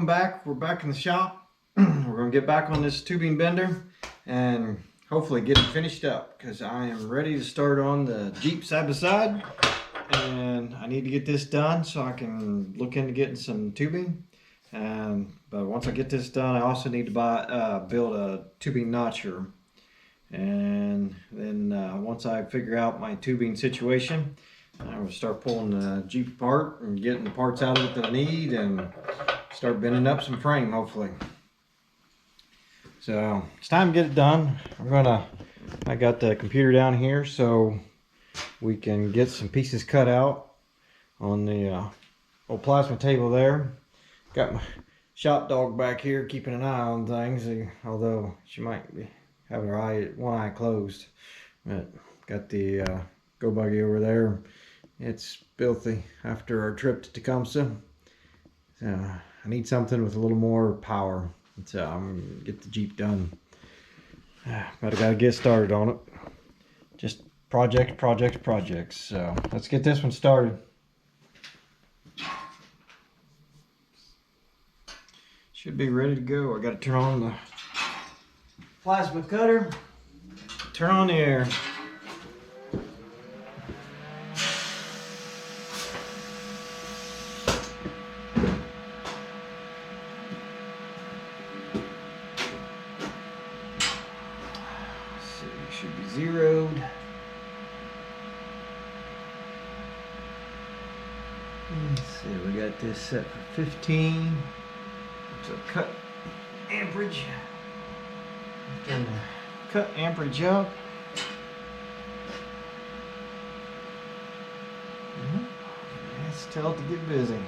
welcome back. We're back in the shop. We're gonna get back on this tubing bender and hopefully get it finished up because I am ready to start on the Jeep side by side, and I need to get this done so I can look into getting some tubing. But once I get this done, I also need to build a tubing notcher, and then once I figure out my tubing situation, I'm going to start pulling the Jeep apart and getting the parts out of it that I need and start bending up some frame, hopefully. So it's time to get it done. I got the computer down here so we can get some pieces cut out on the old plasma table there. Got my shop dog back here keeping an eye on things, although she might be having one eye closed. But got the go buggy over there. It's filthy after our trip to Tecumseh. So I need something with a little more power. So I'm gonna get the Jeep done. But I gotta get started on it. Just projects. So let's get this one started. Should be ready to go. I gotta turn on the plasma cutter. Turn on the air. Should be zeroed. Let's see, we got this set for 15. So cut amperage. And cut amperage up. Let's tell it to get busy.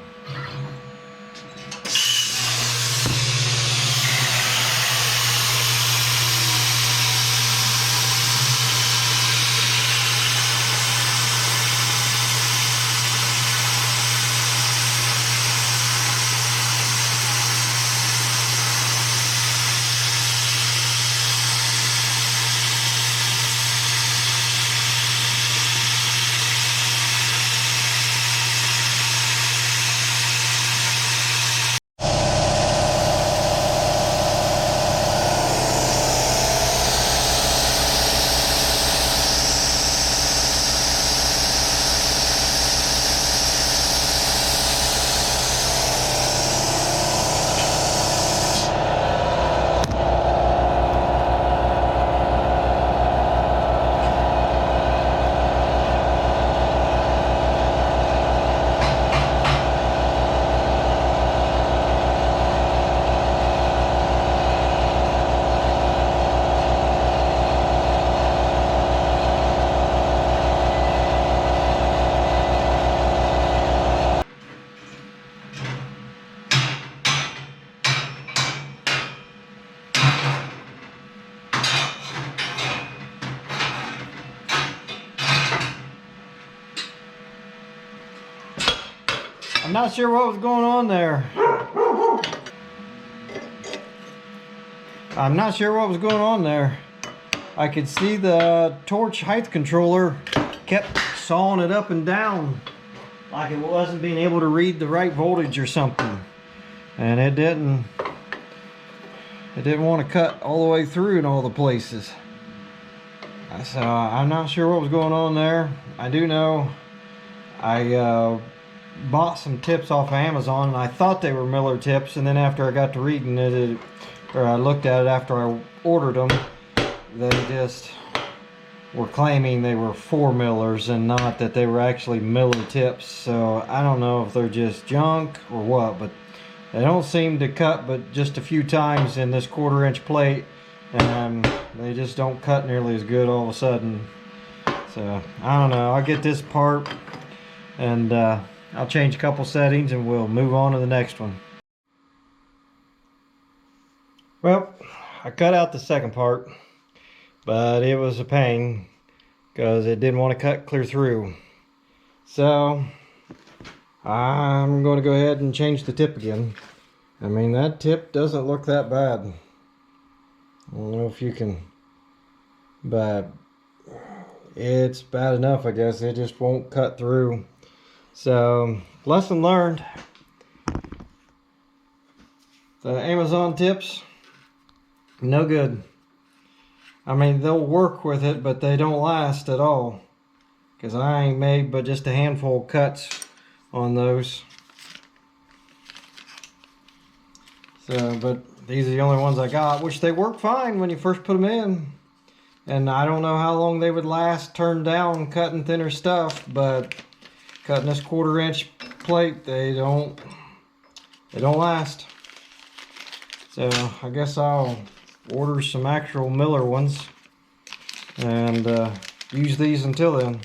I'm not sure what was going on there. I could see the torch height controller kept sawing it up and down like it wasn't being able to read the right voltage or something. And it didn't want to cut all the way through in all the places. So I'm not sure what was going on there. I do know I bought some tips off of Amazon, and I thought they were Miller tips, and then after I got to reading it, or I looked at it after I ordered them, they just were claiming they were 4 Millers and not that they were actually Miller tips. So I don't know if they're just junk or what, but they don't seem to cut but just a few times in this 1/4 inch plate, and they just don't cut nearly as good all of a sudden. So I don't know, I'll get this part and I'll change a couple settings and we'll move on to the next one. Well, I cut out the second part, but it was a pain because it didn't want to cut clear through. So I'm going to go ahead and change the tip again. I mean, that tip doesn't look that bad. I don't know if you can, but it's bad enough, I guess. It just won't cut through. So, lesson learned. The Amazon tips, no good. I mean, they'll work with it, but they don't last at all. Because I ain't made but just a handful of cuts on those. So, but these are the only ones I got, which they work fine when you first put them in. And I don't know how long they would last turned down cutting thinner stuff, but cutting this 1/4 inch plate, they don't last. So I guess I'll order some actual Miller ones and use these until then.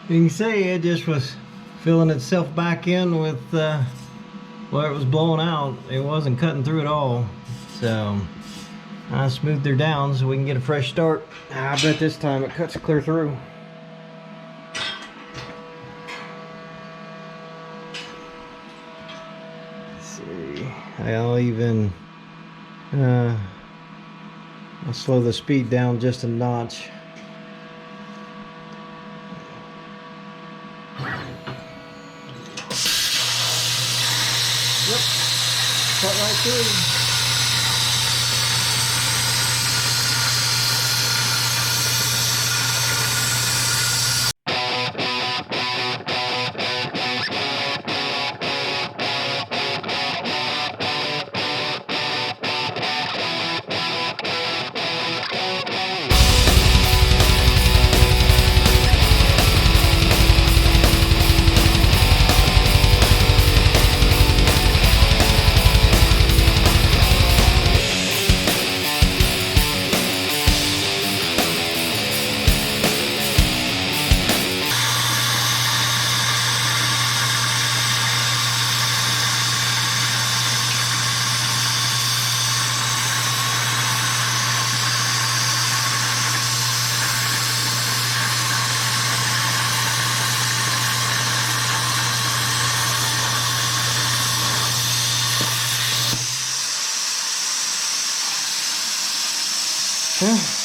You can see it just was filling itself back in with where it was blowing out. It wasn't cutting through at all. So I smoothed her down so we can get a fresh start. I bet this time it cuts clear through. Let's see. I'll even I'll slow the speed down just a notch. Yep, cut right through.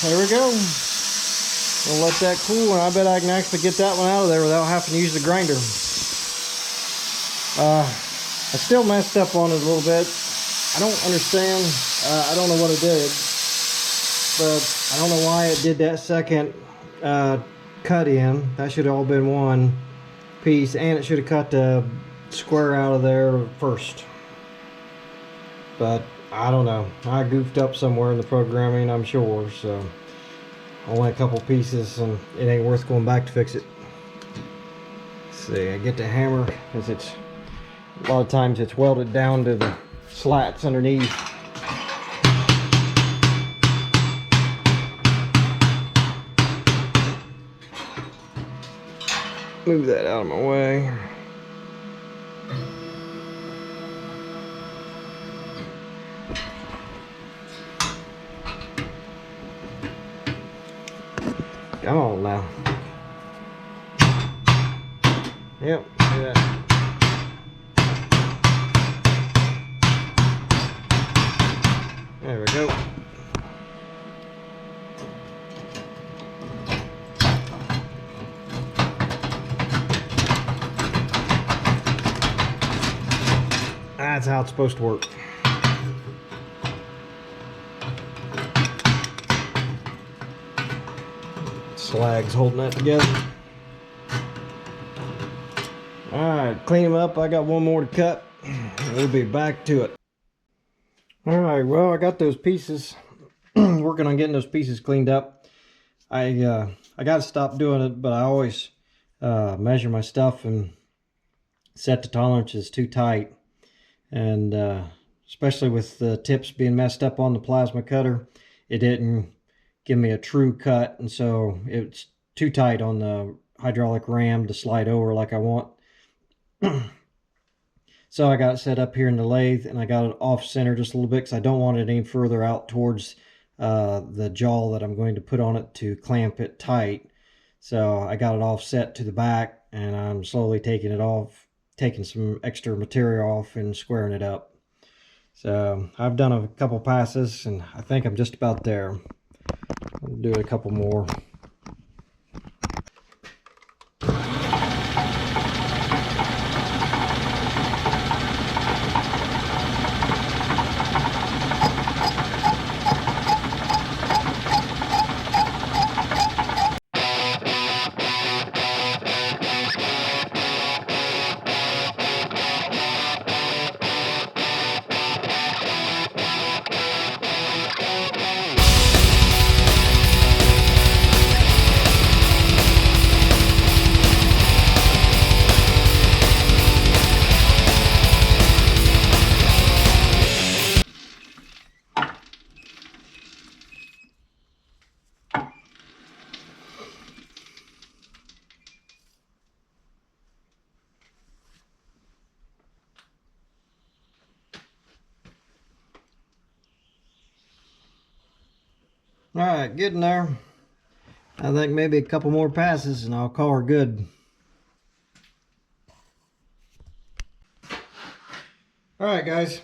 There we go. We'll let that cool, and I bet I can actually get that one out of there without having to use the grinder. I still messed up on it a little bit. I don't understand. I don't know what it did, but I don't know why it did that second cut in. That should have all been one piece, and it should have cut the square out of there first. But I don't know. I goofed up somewhere in the programming, I'm sure. So only a couple pieces, and it ain't worth going back to fix it. Let's see, I get the hammer because it's a lot of times it's welded down to the slats underneath. Move that out of my way. Come on now. Yep, do that. There we go. That's how it's supposed to work. Slag's holding that together. Alright, clean them up. I got one more to cut. We'll be back to it. Alright, well, I got those pieces. Working on getting those pieces cleaned up. I got to stop doing it, but I always measure my stuff and set the tolerances too tight. And especially with the tips being messed up on the plasma cutter, it didn't give me a true cut, and so it's too tight on the hydraulic ram to slide over like I want. So I got it set up here in the lathe, and I got it off center just a little bit because I don't want it any further out towards the jaw that I'm going to put on it to clamp it tight. So I got it offset to the back, and I'm slowly taking it off, taking some extra material off and squaring it up. So I've done a couple passes and I think I'm just about there. I'll do a couple more. All right, getting there. I think maybe a couple more passes and I'll call her good. All right, guys.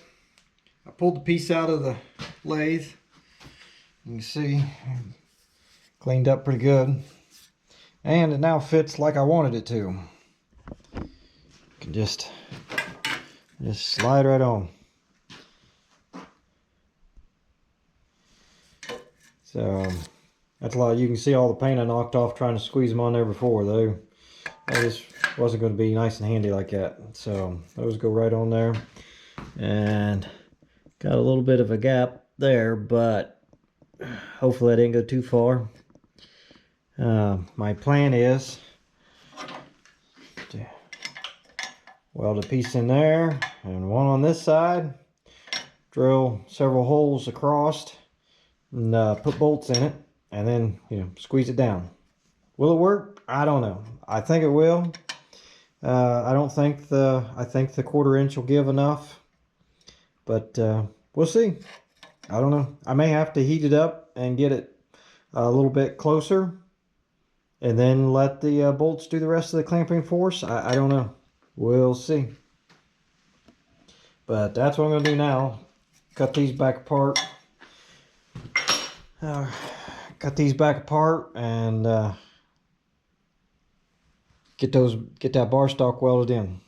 I pulled the piece out of the lathe. You can see, cleaned up pretty good. And it now fits like I wanted it to. You can just slide right on. So that's a lot. You can see all the paint I knocked off trying to squeeze them on there before, though. That just wasn't going to be nice and handy like that. So those go right on there. And got a little bit of a gap there, but hopefully I didn't go too far. My plan is to weld a piece in there and one on this side, drill several holes across, and put bolts in it, and then, you know, squeeze it down. Will it work? I don't know. I think it will. I think the 1/4 inch will give enough, but we'll see. I don't know. I may have to heat it up and get it a little bit closer, and then let the bolts do the rest of the clamping force. I don't know. We'll see. But that's what I'm going to do now. Cut these back apart. Cut these back apart and get that bar stock welded in.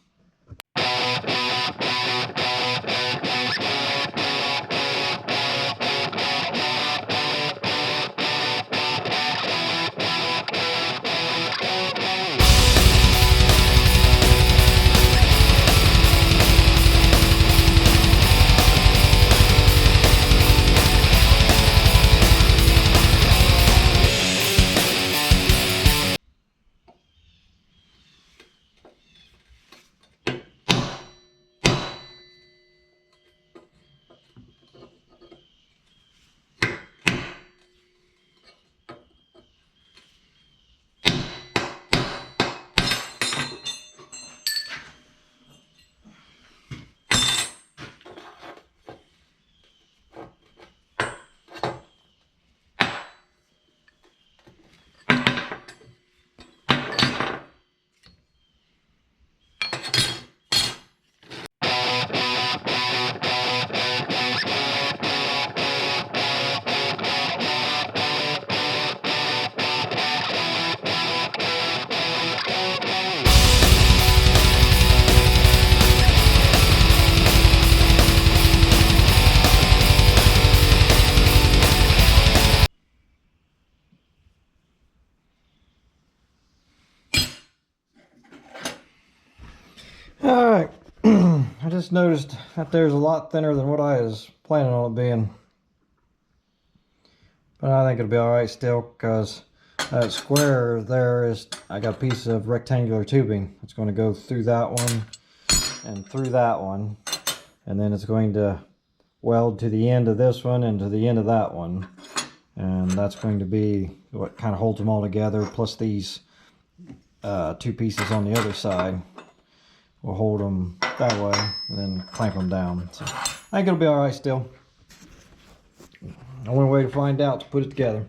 Alright, I just noticed that there's a lot thinner than what I was planning on it being. But I think it'll be alright still, because that square there is, I got a piece of rectangular tubing. It's going to go through that one and through that one. And then it's going to weld to the end of this one and to the end of that one. And that's going to be what kind of holds them all together, plus these two pieces on the other side. We'll hold them that way and then clamp them down. So I think it'll be all right still. Only way to find out is to put it together.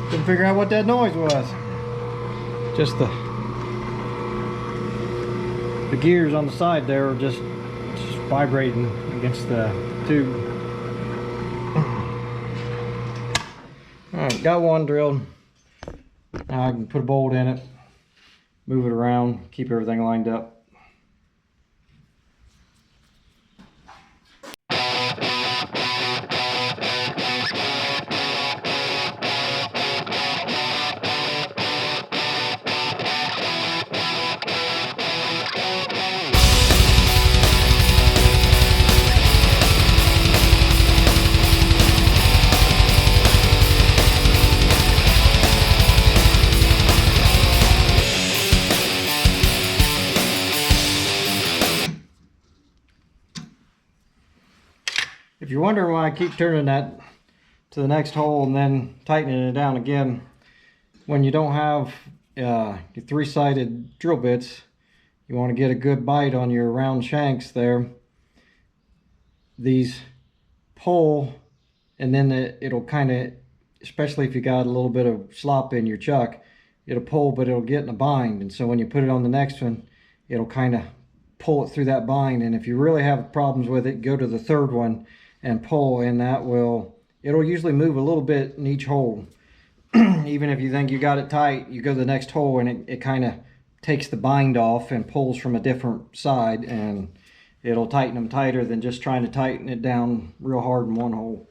Couldn't figure out what that noise was. Just the gears on the side there were just vibrating against the tube. Alright, got one drilled. Now I can put a bolt in it, move it around, keep everything lined up. if you're wondering why I keep turning that to the next hole and then tightening it down again, when you don't have your three-sided drill bits, you want to get a good bite on your round shanks there. These pull, and then it'll kind of, especially if you got a little bit of slop in your chuck, it'll pull, but it'll get in a bind. And so when you put it on the next one, it'll kind of pull it through that bind. And if you really have problems with it, go to the third one and pull, and it'll usually move a little bit in each hole. Even if you think you got it tight, you go to the next hole and it kind of takes the bind off and pulls from a different side, and it'll tighten them tighter than just trying to tighten it down real hard in one hole.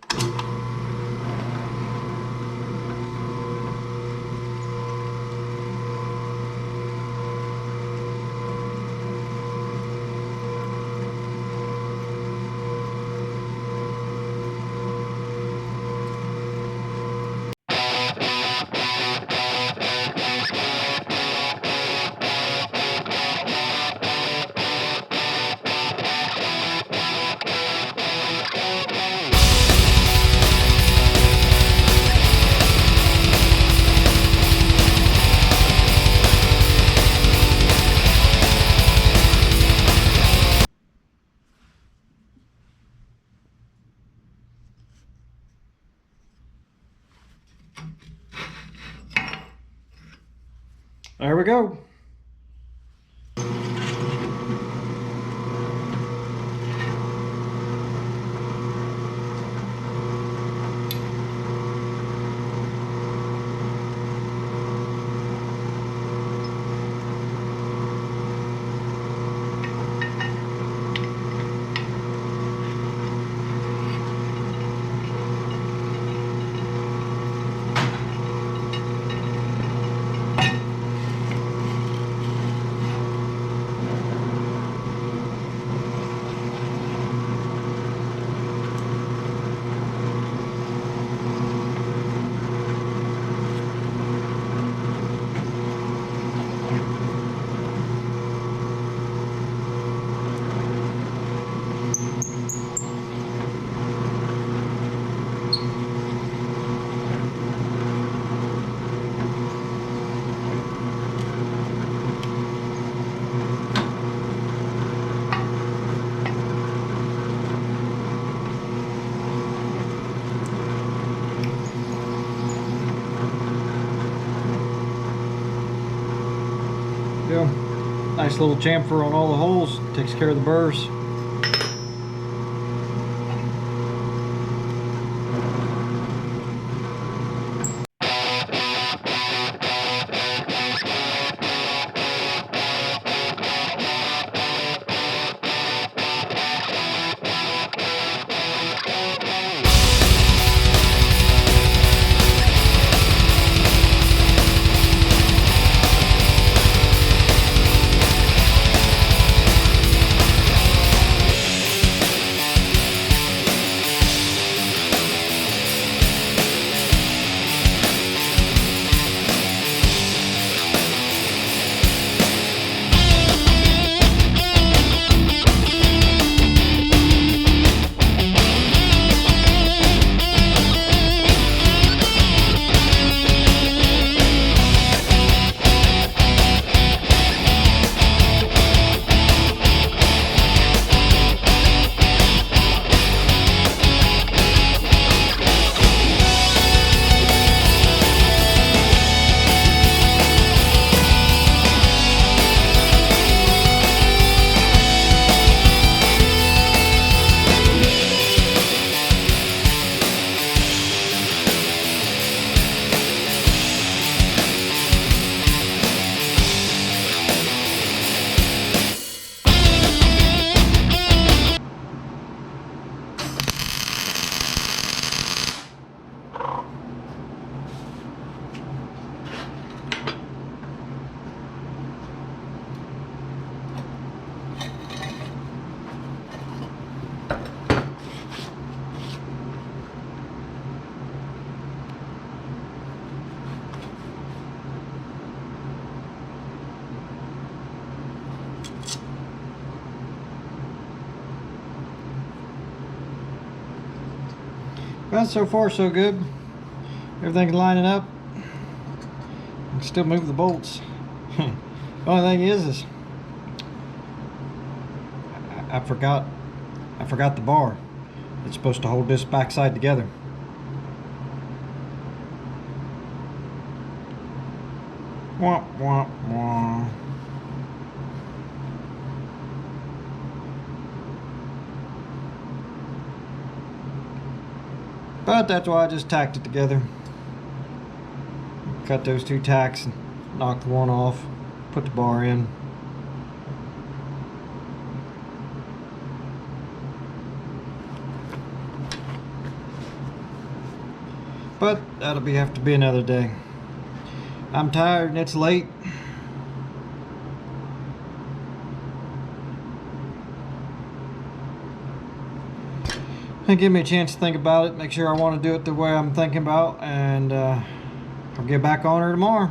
There we go. Nice little chamfer on all the holes, takes care of the burrs. But so far so good. Everything's lining up. I can still move the bolts. The only thing is I forgot the bar. It's supposed to hold this backside together. Wah, wah, wah. But that's why I just tacked it together. Cut those two tacks and knock the one off. Put the bar in. But that'll have to be another day. I'm tired and it's late. And give me a chance to think about it, make sure I want to do it the way I'm thinking about, and I'll get back on her tomorrow.